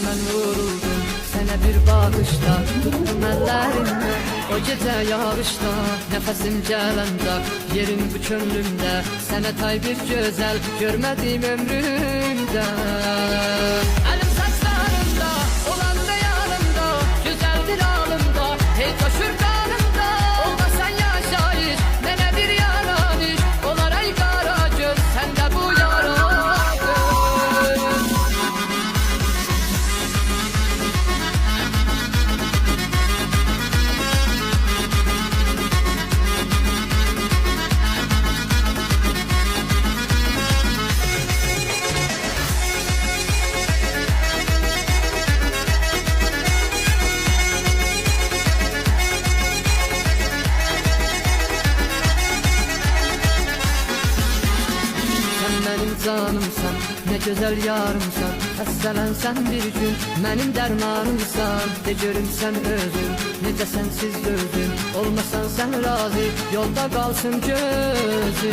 Mən vuruldum sənə bir baxışda, tutdum əllərimlə o gecə yağışda. Nəfəsim gələndə yerim bu könlümdə, sənə tay bir gözəl görmədim ömrümdə. Əlim saçlarımda, olan da yanımda, gözəldir alımda, hey coşur qanımda. Olmasan yaşayış, mənə bir yaranış, olar ay qara göz, səndə bu yaradır. Mənim canımsan, ne güzel yarımsan, xəstələnsən bir gün, mənim dərmanımsan. De görüm sən özün, necə sənsiz dözdün, olmasan sən razı, yolda qalsın gözün.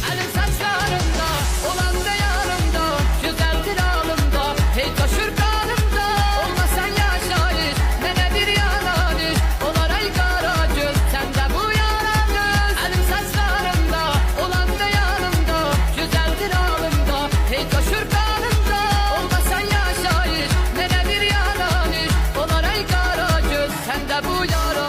Əlim saçlarımda, olan da yanımda, gözəldir alımda, hey coşur qanımda. Olmasan yaşayış, mənə bir yananış, olar ay qara göz, səndə bu yaranış. Əlim saçlarımda, olan da yanımda, gözəldir alımda, hey coşur qanımda. Olmasan yaşayış, mənə bir yaranış, olar ay qara göz, səndə bu yaranış.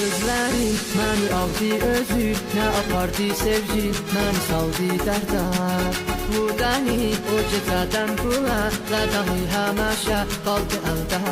Gözlərin məni aldı özü, nə apardı sevgi, məni saldı dərdə. Bu dəni o gecədən bu əldə, dahi həməşə qaldı əldə.